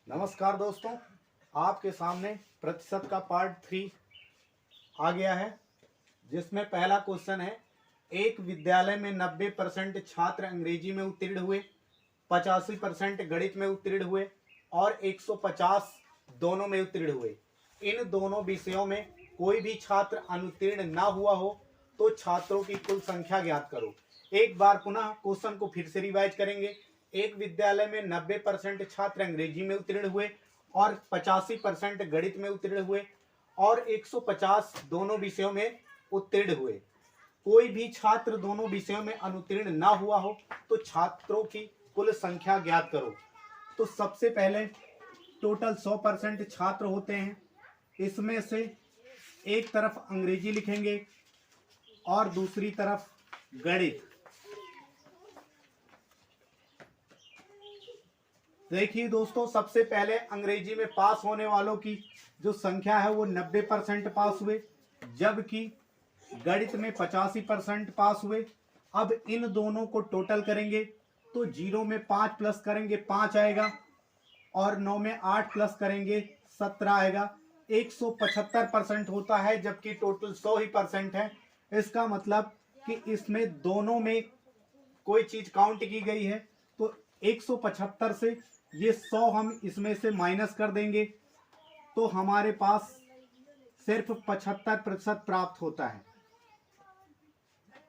नमस्कार दोस्तों, आपके सामने प्रतिशत का पार्ट 3 आ गया है, जिसमें पहला क्वेश्चन है। एक विद्यालय में 90% छात्र अंग्रेजी में उत्तीर्ण हुए, 85% गणित में उत्तीर्ण हुए और 150 दोनों में उत्तीर्ण हुए। इन दोनों विषयों में कोई भी छात्र अनुत्तीर्ण ना हुआ हो तो छात्रों की कुल संख्या ज्ञात करो। एक बार पुनः क्वेश्चन को फिर से रिवाइज करेंगे। एक विद्यालय में 90% छात्र अंग्रेजी में उत्तीर्ण हुए और 85% गणित में उत्तीर्ण हुए और 150 दोनों विषयों में उत्तीर्ण हुए। कोई भी छात्र दोनों विषयों में अनुत्तीर्ण ना हुआ हो तो छात्रों की कुल संख्या ज्ञात करो। तो सबसे पहले टोटल 100% छात्र होते हैं। इसमें से एक तरफ अंग्रेजी लिखेंगे और दूसरी तरफ गणित। देखिए दोस्तों, सबसे पहले अंग्रेजी में पास होने वालों की जो संख्या है वो 90% पास हुए, जबकि गणित में 85% पास हुए। अब इन दोनों को टोटल करेंगे तो 0 में 5 प्लस करेंगे 5 आएगा और 9 में 8 प्लस करेंगे 17 आएगा। 175% होता है, जबकि टोटल 100 ही परसेंट है। इसका मतलब कि इसमें दोनों में कोई चीज काउंट की गई है, तो 175 से ये 100 हम इसमें से माइनस कर देंगे तो हमारे पास सिर्फ 75% प्राप्त होता है।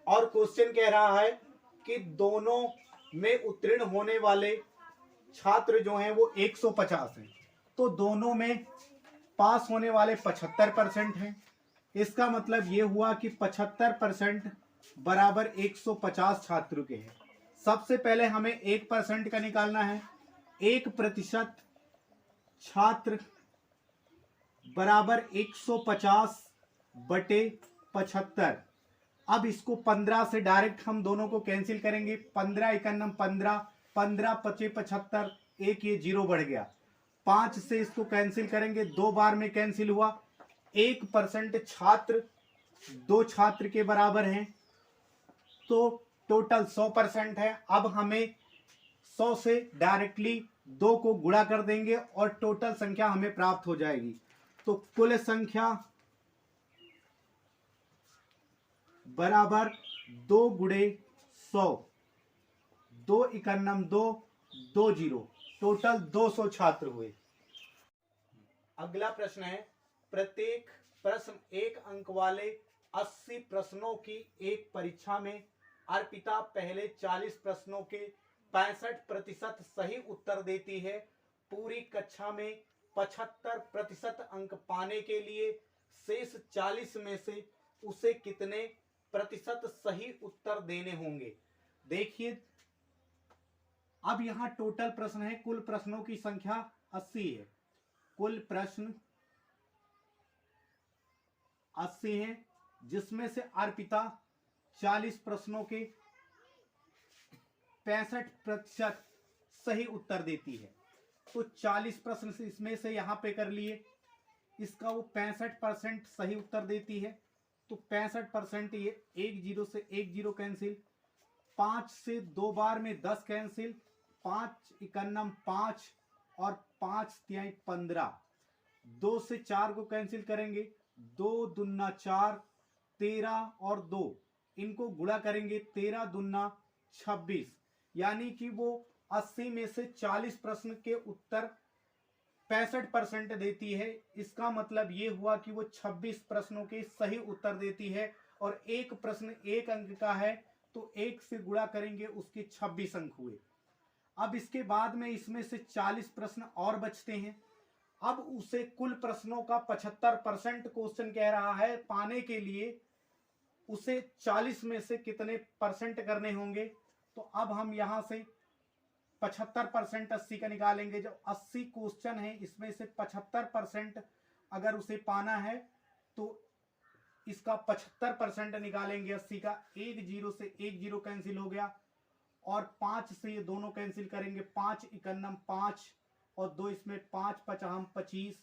और क्वेश्चन कह रहा है कि दोनों में उत्तीर्ण होने वाले छात्र जो हैं वो 150 हैं, तो दोनों में पास होने वाले 75% हैं। इसका मतलब ये हुआ कि 75% बराबर 150 छात्रों के हैं। सबसे पहले हमें 1% का निकालना है। 1% छात्र बराबर 150 बटे 75। अब इसको 15 से डायरेक्ट हम दोनों को कैंसिल करेंगे। 15 इकन्नम 15, 15 पचे 75, एक ये 0 बढ़ गया। 5 से इसको कैंसिल करेंगे, 2 बार में कैंसिल हुआ। 1% छात्र 2 छात्र के बराबर हैं, तो टोटल 100% है। अब हमें 100 से डायरेक्टली 2 को गुणा कर देंगे और टोटल संख्या हमें प्राप्त हो जाएगी। तो कुल संख्या बराबर 2 गुणे 100, 2 इकन्नम 2, 2 0, टोटल 200 छात्र हुए। अगला प्रश्न है, प्रत्येक प्रश्न 1 अंक वाले 80 प्रश्नों की एक परीक्षा में अर्पिता पहले 40 प्रश्नों के 65% सही उत्तर देती है। पूरी कक्षा में 75% अंक पाने के लिए शेष 40 में से उसे कितने प्रतिशत सही उत्तर देने होंगे। देखिए, अब यहां टोटल प्रश्न है, कुल प्रश्नों की संख्या 80 है। कुल प्रश्न 80 हैं, जिसमें से अर्पिता 40 प्रश्नों के 65% सही उत्तर देती है। तो 40 प्रश्न से इसमें से यहां पे कर लिए, इसका वो 65% सही उत्तर देती है। तो 65%, ये 1 0 से 1 0 कैंसिल, 5 से 2 बार में 10 कैंसिल, 5 इकन्नम 5 और 5 तिहाई 15। 2 से 4 को कैंसिल करेंगे, 2 दूना 4, 13 और 2 इनको गुणा करेंगे, 13 दूना 26। यानी कि वो 80 में से 40 प्रश्न के उत्तर 65% देती है। इसका मतलब ये हुआ कि वो 26 प्रश्नों के सही उत्तर देती है। और एक प्रश्न 1 अंक का है, तो 1 से गुणा करेंगे, उसके 26 अंक हुए। अब इसके बाद में इसमें से 40 प्रश्न और बचते हैं। अब उसे कुल प्रश्नों का 75% क्वेश्चन कह रहा है, पाने के लिए उसे 40 में से कितने परसेंट करने होंगे। तो अब हम यहां से 75% 80 का निकालेंगे। जब 80 क्वेश्चन है, इसमें से 75% अगर उसे पाना है तो इसका 75% निकालेंगे 80 का। 1 0 से 1 0 कैंसिल हो गया और 5 से ये दोनों कैंसिल करेंगे, 5 इकन्नम 5 और 2 इसमें 5 पचाम 25,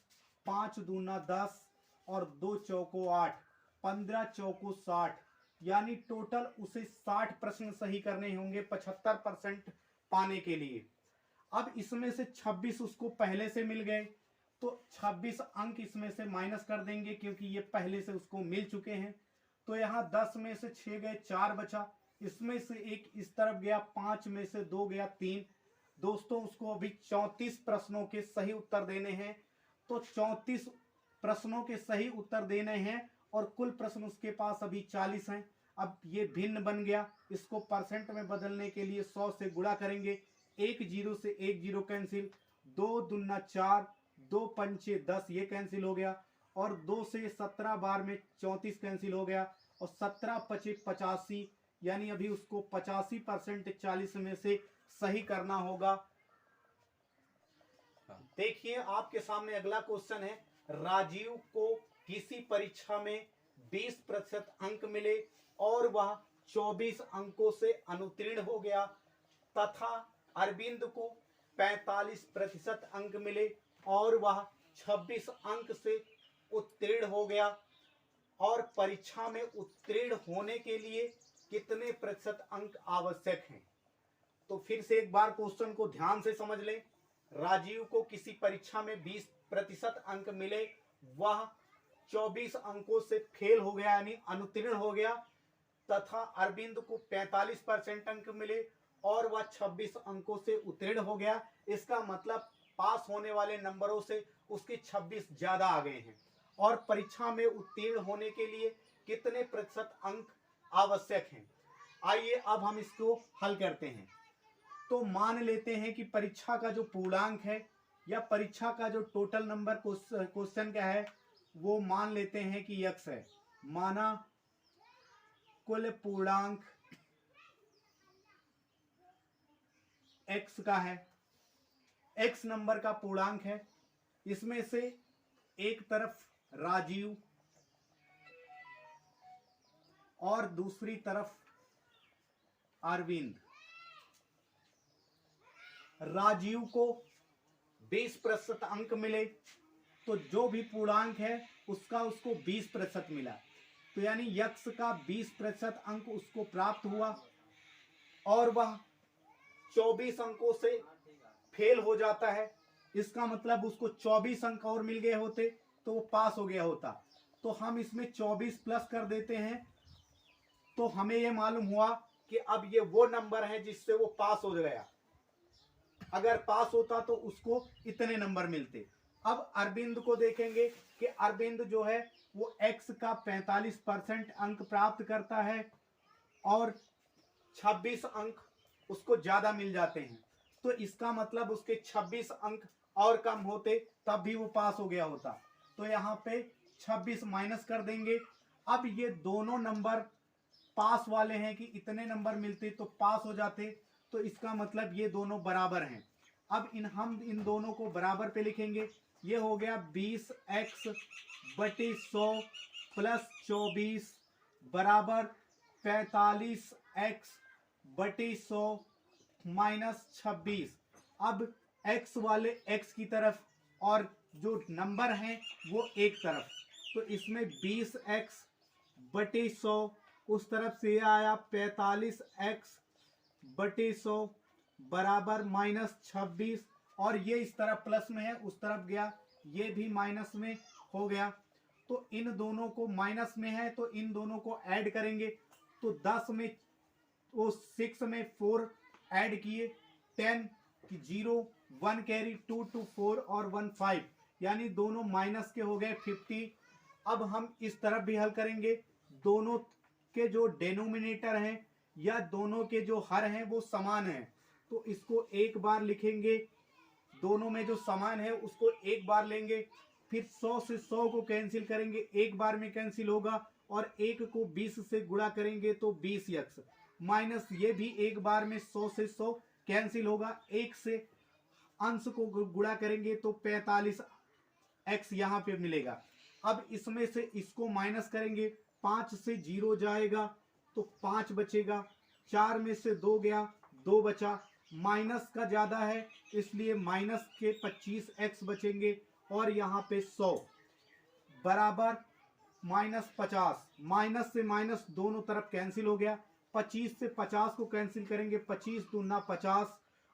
5 दूना 10 और 2 चौको 8, 15 चौको 60। यानी टोटल उसे 60 प्रश्न सही करने होंगे 75% पाने के लिए। अब इसमें से 26 उसको पहले से मिल गए, तो 26 अंक इसमें से माइनस कर देंगे क्योंकि ये पहले से उसको मिल चुके हैं। तो यहाँ 10 में से 6 गए, 4 बचा, इसमें से एक इस तरफ गया, 5 में से 2 गया, 3। दोस्तों उसको अभी 34 प्रश्नों के सही उत्तर देने हैं। तो 34 प्रश्नों के सही उत्तर देने हैं और कुल प्रश्न उसके पास अभी 40 हैं। अब ये भिन्न बन गया, इसको परसेंट में बदलने के लिए 100 से गुणा करेंगे, 1 जीरो से 1 जीरो कैंसिल, 2 दूना 4, 2 पंचे 10 ये कैंसिल हो गया, और 2 से 17 बार में 34 कैंसिल हो गया, और 17 पचे 85, यानी अभी उसको 85% 40 में से सही करना होगा। देखिए आपके सामने अगला क्वेश्चन है, राजीव को किसी परीक्षा में 20% अंक मिले और वह 24 अंकों से अनुत्तीर्ण हो गया, तथा अरविंद को 45% अंक मिले और वह 26 अंक से उत्तीर्ण हो गया, और परीक्षा में उत्तीर्ण होने के लिए कितने प्रतिशत अंक आवश्यक हैं। तो फिर से एक बार क्वेश्चन को ध्यान से समझ लें। राजीव को किसी परीक्षा में 20% अंक मिले, वह 24 अंकों से फेल हो गया यानी अनुत्तीर्ण हो गया, तथा अरविंद को 45% अंक मिले और वह 26 अंकों से उत्तीर्ण हो गया। इसका मतलब पास होने वाले नंबरों से उसके 26 ज्यादा आ गए हैं, और परीक्षा में उत्तीर्ण होने के लिए कितने प्रतिशत अंक आवश्यक हैं। आइए अब हम इसको हल करते हैं। तो मान लेते हैं कि परीक्षा का जो पूर्णांक है या परीक्षा का जो टोटल नंबर क्वेश्चन का है वो मान लेते हैं कि x है। माना कुल पूर्णांक x का है, x नंबर का पूर्णांक है। इसमें से एक तरफ राजीव और दूसरी तरफ अरविंद। राजीव को 20% अंक मिले, तो जो भी पूर्णांक है उसका उसको 20% मिला, तो यानी x का 20% अंक उसको प्राप्त हुआ, और वह 24 अंकों से फेल हो जाता है। इसका मतलब उसको 24 अंक और मिल गए होते तो वो पास हो गया होता। तो हम इसमें 24 प्लस कर देते हैं, तो हमें यह मालूम हुआ कि अब ये वो नंबर है जिससे वो पास हो गया। अगर पास होता तो उसको इतने नंबर मिलते। अब अरविंद को देखेंगे कि अरविंद जो है वो x का 45% अंक प्राप्त करता है और 26 अंक उसको ज्यादा मिल जाते हैं, तो इसका मतलब उसके 26 अंक और कम होते तब भी वो पास हो गया होता। तो यहाँ पे 26 माइनस कर देंगे। अब ये दोनों नंबर पास वाले हैं कि इतने नंबर मिलते तो पास हो जाते, तो इसका मतलब ये दोनों बराबर हैं। अब हम इन दोनों को बराबर पे लिखेंगे। ये हो गया 20x/100 प्लस 24 बराबर 45x/100 माइनस 26। अब x वाले x की तरफ और जो नंबर हैं वो एक तरफ, तो इसमें 20x/100 उस तरफ से आया 45x/100 बराबर माइनस 26, और ये इस तरफ प्लस में है उस तरफ गया, ये भी माइनस में हो गया। तो इन दोनों को माइनस में है तो इन दोनों को ऐड करेंगे, तो 10 में वो 6 में 4 ऐड किए, 10 की 0 1 कैरी 2 2 4 और 1 5, यानी दोनों माइनस के हो गए 50। अब हम इस तरफ भी हल करेंगे। दोनों के जो डेनोमिनेटर हैं या दोनों के जो हर हैं वो समान हैं, तो इसको एक बार लिखेंगे। दोनों में जो समान है उसको एक बार लेंगे, फिर 100 से 100 को कैंसिल करेंगे, एक बार में कैंसिल होगा, और 1 को 20 से गुणा करेंगे तो 20x माइनस ये भी एक बार में 100 से 100 कैंसिल होगा, 1 से अंश को गुणा करेंगे तो 45x यहाँ पे मिलेगा। अब इसमें से इसको माइनस करेंगे, 5 से 0 जाएगा तो 5 बचेगा, 4 में से 2 गया 2 बचा, माइनस का ज्यादा है इसलिए माइनस के 25x बचेंगे, और यहाँ पे 100 बराबर माइनस 50। माइनस से माइनस दोनों तरफ कैंसिल हो गया, 25 से 50 को कैंसिल करेंगे, 25 दूना 50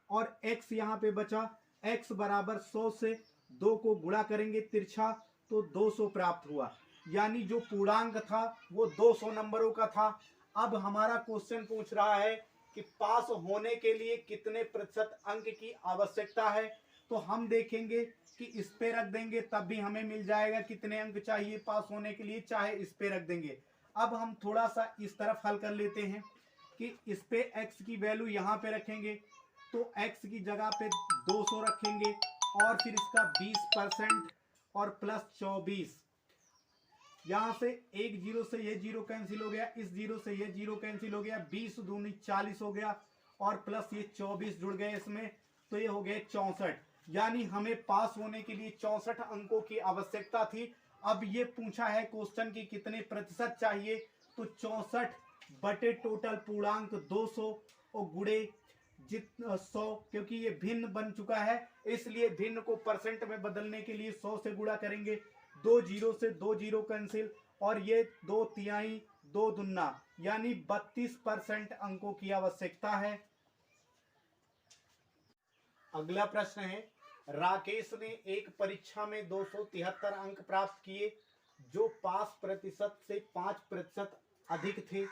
और x यहाँ पे बचा, x बराबर 100 से 2 को गुणा करेंगे तिरछा तो 200 प्राप्त हुआ, यानी जो पूर्णांक था वो 200 नंबरों का था। अब हमारा क्वेश्चन पूछ रहा है कि पास होने के लिए कितने प्रतिशत अंक की आवश्यकता है। तो हम देखेंगे कि इस पे रख देंगे तब भी हमें मिल जाएगा कितने अंक चाहिए पास होने के लिए, चाहे इस पे रख देंगे। अब हम थोड़ा सा इस तरफ हल कर लेते हैं कि इस पे x की वैल्यू यहाँ पे रखेंगे तो x की जगह पे 200 रखेंगे और फिर इसका 20% और प्लस 24, यहाँ से एक जीरो से ये जीरो कैंसिल हो गया, इस जीरो से ये जीरो कैंसिल हो गया, 20 दूनी 40 हो गया और प्लस ये 24 जुड़ गए इसमें, तो ये हो गए 64। यानी हमें पास होने के लिए 64 अंकों की आवश्यकता थी। अब ये पूछा है क्वेश्चन की कितने प्रतिशत चाहिए, तो 64 बटे टोटल पूर्णांक 200 और गुणे 100, क्योंकि ये भिन्न बन चुका है इसलिए भिन्न को परसेंट में बदलने के लिए 100 से गुणा करेंगे। 2 जीरो से 2 जीरो कैंसिल और ये 2 तिहाई 2 दुन्ना, यानी 32% अंकों की आवश्यकता है। अगला प्रश्न है, राकेश ने एक परीक्षा में 273 अंक प्राप्त किए जो पास प्रतिशत से 5% अधिक थे।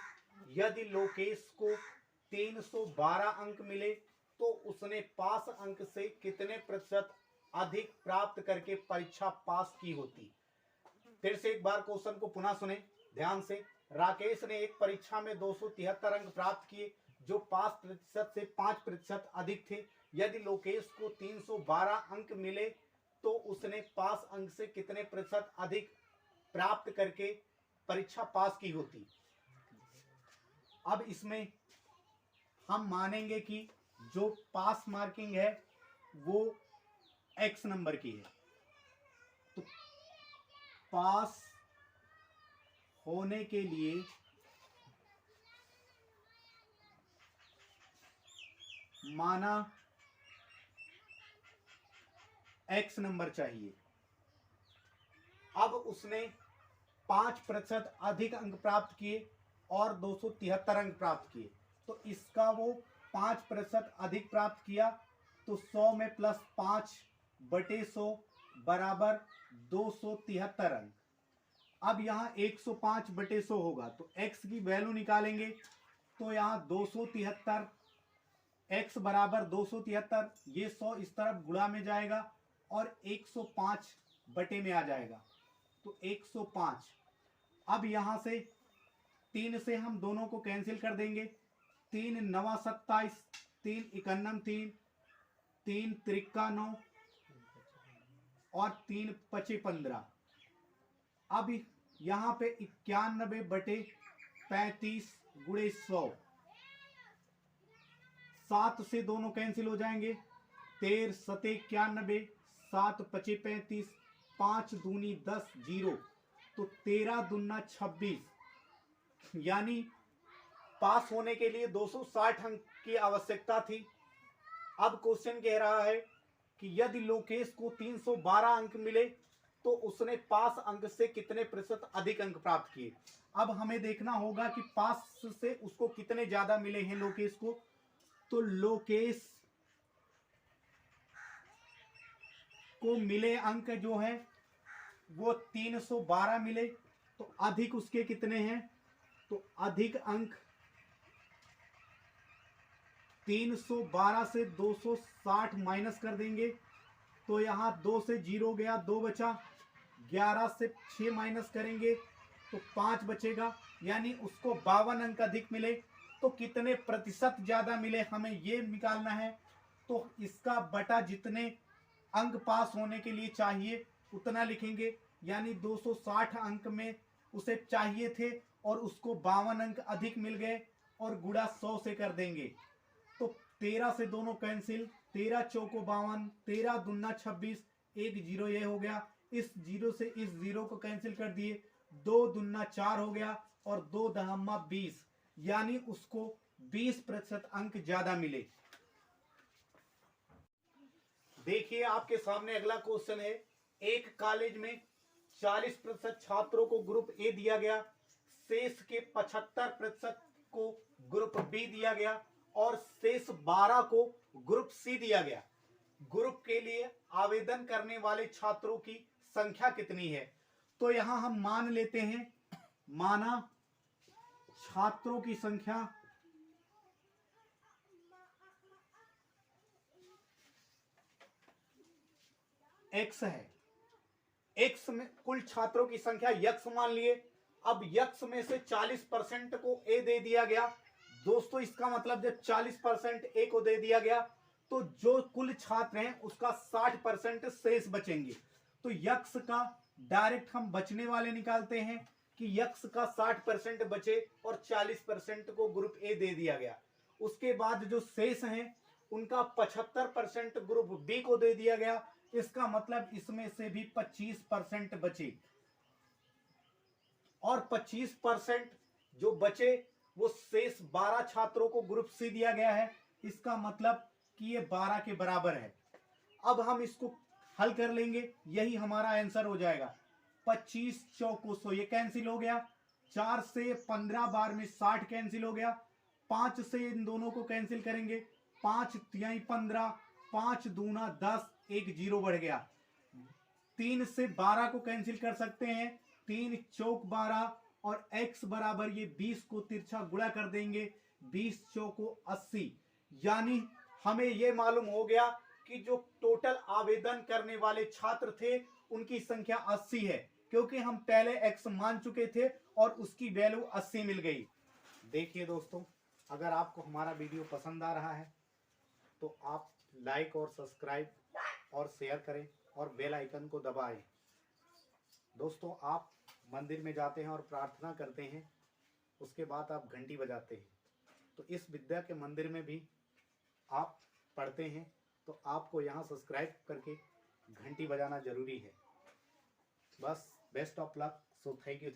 यदि लोकेश को 312 अंक मिले तो उसने पास अंक से कितने प्रतिशत अधिक प्राप्त करके परीक्षा पास की होती। फिर से एक बार क्वेश्चन को पुनः सुने ध्यान से। राकेश ने एक परीक्षा में 273 अंक प्राप्त किए जो पास प्रतिशत से 5% अधिक थे। यदि लोकेश को 312 अंक मिले तो उसने पास अंक से कितने प्रतिशत अधिक प्राप्त करके परीक्षा पास की होती। अब इसमें हम मानेंगे कि जो पास मार्किंग है वो x नंबर की है, तो पास होने के लिए माना x नंबर चाहिए। अब उसने 5% अधिक अंक प्राप्त किए और 273 अंक प्राप्त किए, तो इसका वो 5% अधिक प्राप्त किया तो 100 में प्लस 5 बटे 100 बराबर 273 अंक। अब यहाँ 105 बटे 100 होगा तो x की वैल्यू निकालेंगे तो यहाँ 273, x बराबर 273, ये 100 इस तरफ गुणा में जाएगा और 105 बटे में आ जाएगा तो 105। अब यहाँ से 3 से हम दोनों को कैंसिल कर देंगे, 3 नवा 27, 3 इकन्नम 3, 3 त्रिक्का 9 और 3 पचे 15। अब यहाँ पे 91 बटे 35 गुणे 100, 7 से दोनों कैंसिल हो जाएंगे, 13 सते 91, 7 पचे 35, 5 दूनी 10 जीरो, तो 13 दुना 26, यानी पास होने के लिए 260 अंक की आवश्यकता थी। अब क्वेश्चन कह रहा है कि यदि लोकेश को 312 अंक मिले तो उसने पास अंक से कितने प्रतिशत अधिक अंक प्राप्त किए। अब हमें देखना होगा कि पास से उसको कितने ज्यादा मिले हैं लोकेश को। तो लोकेश को मिले अंक जो है वो 312 मिले, तो अधिक उसके कितने हैं, तो अधिक अंक 312 से 260 माइनस कर देंगे तो यहाँ 2 से 0 गया, 2 बचा, 11 से 6 माइनस करेंगे तो 5 बचेगा, यानी उसको 52 अंक अधिक मिले। तो कितने प्रतिशत ज्यादा मिले हमें ये निकालना है। तो इसका बटा जितने अंक पास होने के लिए चाहिए उतना लिखेंगे, यानी 260 अंक में उसे चाहिए थे और उसको 52 अंक अधिक मिल गए और गुणा 100 से कर देंगे तो 13 से दोनों कैंसिल, 13 चौको 52, 13 दुना 26, एक जीरो ये हो गया, इस जीरो से इस जीरो को कैंसिल कर दिए, 2 दुना 4 हो गया और 2 दहम्मा 20, यानी उसको 20% अंक ज्यादा मिले। देखिए आपके सामने अगला क्वेश्चन है, एक कॉलेज में 40% छात्रों को ग्रुप ए दिया गया, शेष के 75% को ग्रुप बी दिया गया और शेष 12 को ग्रुप सी दिया गया। ग्रुप के लिए आवेदन करने वाले छात्रों की संख्या कितनी है? तो यहां हम मान लेते हैं, माना छात्रों की संख्या x है। x में कुल छात्रों की संख्या x मान लिए। अब x में से 40% को a दे दिया गया। दोस्तों इसका मतलब जब 40% a को दे दिया गया तो जो कुल छात्र हैं उसका 60% शेष बचेंगे। तो x का डायरेक्ट हम बचने वाले निकालते हैं कि x का 60% बचे और 40% को ग्रुप ए दे दिया गया। उसके बाद जो शेष हैं उनका 75% ग्रुप बी को दे दिया गया। इसका मतलब इसमें से भी 25% बचे और 25% जो बचे वो शेष 12 छात्रों को ग्रुप सी दिया गया है। इसका मतलब कि ये 12 के बराबर है। अब हम इसको हल कर लेंगे, यही हमारा आंसर हो जाएगा। 25 चौको 100, ये कैंसिल हो गया। 4 से 15 बार में 60 कैंसिल हो गया। 5 से इन दोनों को कैंसिल करेंगे, 5 तिहाई 15, 5 दूना 10, एक जीरो बढ़ गया। 3 से 12 को कैंसिल कर सकते हैं, 3 चौक 12 और x बराबर ये 20 को तिरछा गुणा कर देंगे, 20 चौको 80। यानी हमें ये मालूम हो गया कि जो टोटल आवेदन करने वाले छात्र थे उनकी संख्या 80 है, क्योंकि हम पहले x मान चुके थे और उसकी वैल्यू 80 मिल गई। देखिए दोस्तों, अगर आपको हमारा वीडियो पसंद आ रहा है तो आप लाइक और सब्सक्राइब और शेयर करें और बेल आइकन को दबाएं। दोस्तों, आप मंदिर में जाते हैं और प्रार्थना करते हैं, उसके बाद आप घंटी बजाते हैं, तो इस विद्या के मंदिर में भी आप पढ़ते हैं, तो आपको यहाँ सब्सक्राइब करके घंटी बजाना जरूरी है। बस best of luck. So thank you.